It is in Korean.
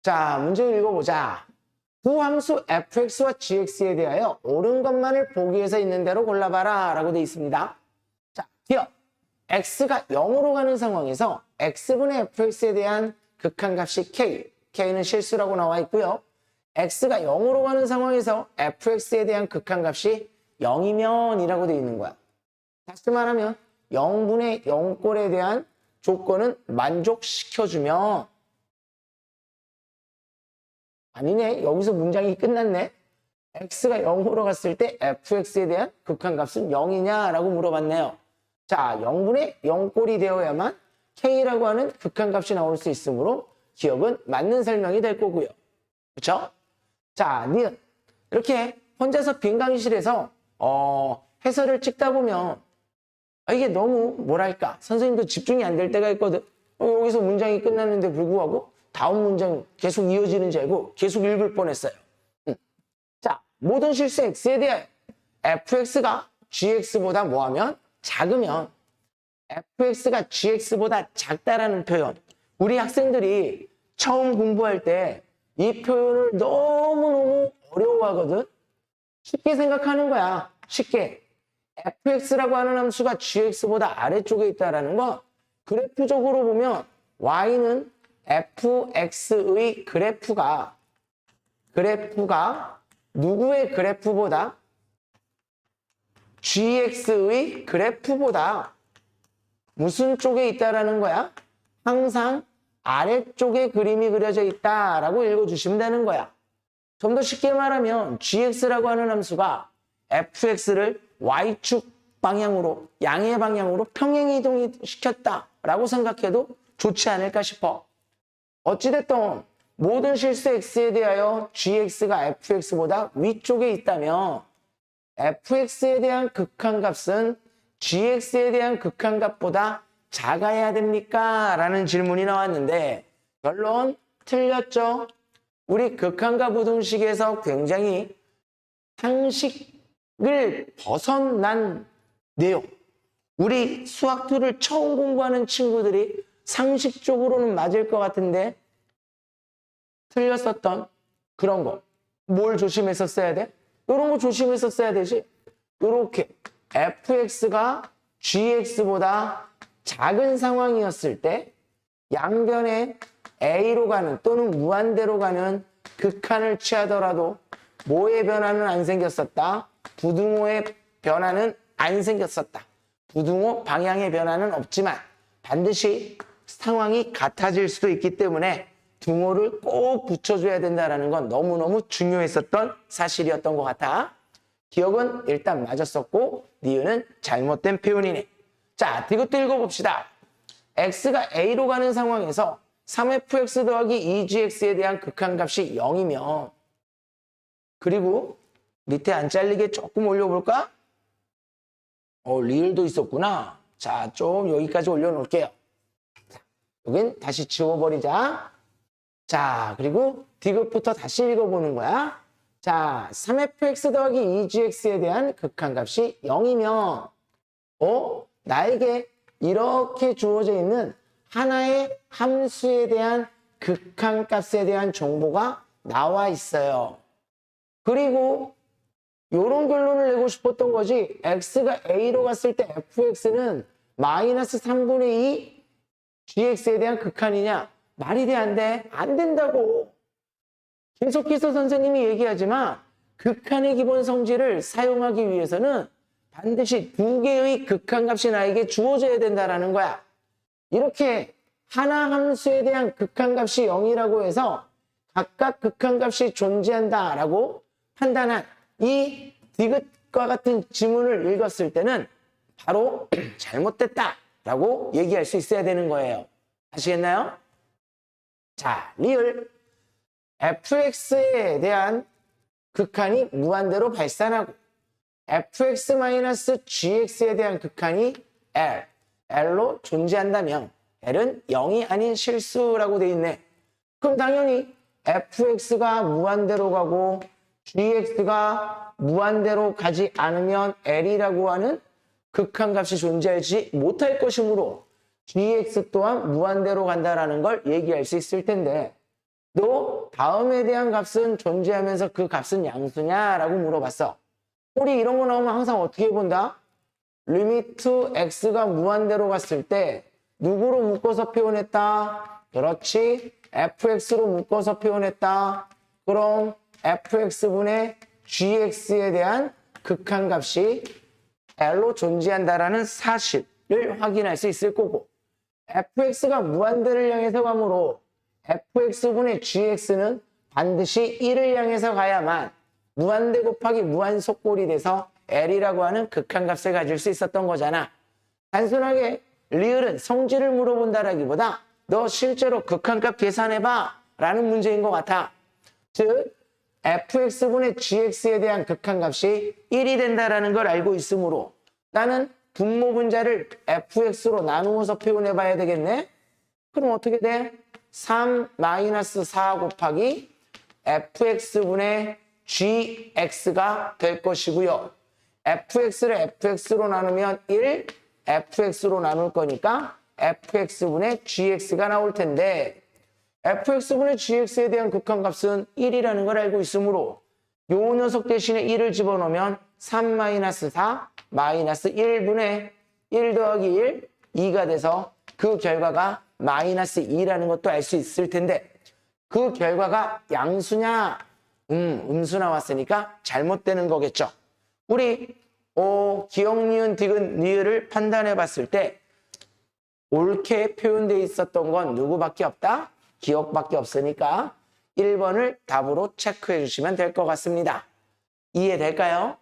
자, 문제 읽어보자. 두 함수 fx와 gx에 대하여 옳은 것만을 보기 위해서 있는 대로 골라봐라 라고 되어 있습니다. 자, 기억. x가 0으로 가는 상황에서 x분의 fx에 대한 극한값이 k, k는 실수라고 나와 있고요. x가 0으로 가는 상황에서 fx에 대한 극한값이 0이면 이라고 되어 있는 거야. 다시 말하면 0분의 0꼴에 대한 조건은 만족시켜주면 아니네. 여기서 문장이 끝났네. x가 0으로 갔을 때 fx에 대한 극한값은 0이냐라고 물어봤네요. 자, 0분의 0꼴이 되어야만 k라고 하는 극한값이 나올 수 있으므로 기억은 맞는 설명이 될 거고요. 그렇죠? 자, 니은. 이렇게 혼자서 빈 강의실에서 해설을 찍다 보면 이게 너무 뭐랄까 선생님도 집중이 안 될 때가 있거든. 여기서 문장이 끝났는데 불구하고 다음 문장 계속 이어지는 줄 알고 계속 읽을 뻔했어요. 자, 모든 실수 x에 대하여 fx가 gx보다 뭐하면? 작으면 fx가 gx보다 작다라는 표현. 우리 학생들이 처음 공부할 때 이 표현을 너무너무 어려워하거든. 쉽게 생각하는 거야. 쉽게. fx라고 하는 함수가 gx보다 아래쪽에 있다는 건 그래프적으로 보면 y는 fx의 그래프가 누구의 그래프보다 gx의 그래프보다 무슨 쪽에 있다라는 거야? 항상 아래쪽에 그림이 그려져 있다라고 읽어주시면 되는 거야. 좀 더 쉽게 말하면 gx라고 하는 함수가 fx를 y축 방향으로 양의 방향으로 평행이동시켰다라고 생각해도 좋지 않을까 싶어. 어찌됐든 모든 실수 x에 대하여 gx가 fx보다 위쪽에 있다면 fx에 대한 극한값은 gx에 대한 극한값보다 작아야 됩니까? 라는 질문이 나왔는데 결론 틀렸죠. 우리 극한값 부등식에서 굉장히 상식을 벗어난 내용. 우리 수학2를 처음 공부하는 친구들이 상식적으로는 맞을 것 같은데 틀렸었던 그런 거. 뭘 조심했었어야 돼? 이런 거 조심했었어야 되지. 이렇게 fx가 gx보다 작은 상황이었을 때 양변에 a로 가는 또는 무한대로 가는 극한을 취하더라도 뭐의 변화는 안 생겼었다. 부등호의 변화는 안 생겼었다. 부등호 방향의 변화는 없지만 반드시 상황이 같아질 수도 있기 때문에 등호를 꼭 붙여줘야 된다는 건 너무너무 중요했었던 사실이었던 것 같아. 기억은 일단 맞았었고 니은은 잘못된 표현이네. 자, 이것도 읽어봅시다. x가 a로 가는 상황에서 3fx 더하기 2gx에 대한 극한값이 0이면 그리고 밑에 안 잘리게 조금 올려볼까? 리을도 있었구나. 자, 좀 여기까지 올려놓을게요. 자, 여긴 다시 지워버리자. 자, 그리고 디귿부터 다시 읽어보는 거야. 자, 3fx 더하기 2gx에 대한 극한값이 0이면 나에게 이렇게 주어져 있는 하나의 함수에 대한 극한값에 대한 정보가 나와 있어요. 그리고 이런 결론을 내고 싶었던 거지. x가 a로 갔을 때 fx는 마이너스 3분의 2 gx에 대한 극한이냐? 말이 돼, 안 돼? 안 된다고. 계속해서 선생님이 얘기하지만 극한의 기본 성질을 사용하기 위해서는 반드시 두 개의 극한값이 나에게 주어져야 된다는 거야. 이렇게 하나 함수에 대한 극한값이 0이라고 해서 각각 극한값이 존재한다라고 판단한 이 디귿과 같은 지문을 읽었을 때는 바로 잘못됐다라고 얘기할 수 있어야 되는 거예요. 아시겠나요? 자, 리을 fx에 대한 극한이 무한대로 발산하고 fx-gx에 대한 극한이 L로 존재한다면 L은 0이 아닌 실수라고 돼 있네. 그럼 당연히 fx가 무한대로 가고 gx가 무한대로 가지 않으면 L이라고 하는 극한값이 존재하지 못할 것이므로 gx 또한 무한대로 간다라는 걸 얘기할 수 있을 텐데 너 다음에 대한 값은 존재하면서 그 값은 양수냐? 라고 물어봤어. 우리 이런 거 나오면 항상 어떻게 본다? 리미트 x가 무한대로 갔을 때 누구로 묶어서 표현했다? 그렇지. fx로 묶어서 표현했다. 그럼 fx분의 gx에 대한 극한값이 L로 존재한다라는 사실을 확인할 수 있을 거고, fx가 무한대를 향해서 가므로 fx분의 gx는 반드시 1을 향해서 가야만 무한대 곱하기 무한속골이 돼서 L이라고 하는 극한값을 가질 수 있었던 거잖아. 단순하게 리을은 성질을 물어본다라기보다 너 실제로 극한값 계산해봐 라는 문제인 것 같아. 즉 fx분의 gx에 대한 극한값이 1이 된다는 걸 알고 있으므로 나는 분모 분자를 fx로 나누어서 표현해 봐야 되겠네. 그럼 어떻게 돼? 3-4 곱하기 fx분의 gx가 될 것이고요. fx를 fx로 나누면 1, fx로 나눌 거니까 fx분의 gx가 나올 텐데, fx분의 gx에 대한 극한값은 1이라는 걸 알고 있으므로 요 녀석 대신에 1을 집어넣으면 3-4 마이너스 1분의 1 더하기 1, 2가 돼서 그 결과가 마이너스 2라는 것도 알 수 있을 텐데, 그 결과가 양수냐? 음수 나왔으니까 잘못되는 거겠죠. 우리 기억, 니은, 디귿, 니을을 판단해 봤을 때 옳게 표현되어 있었던 건 누구밖에 없다? 기억밖에 없으니까 1번을 답으로 체크해 주시면 될 것 같습니다. 이해될까요?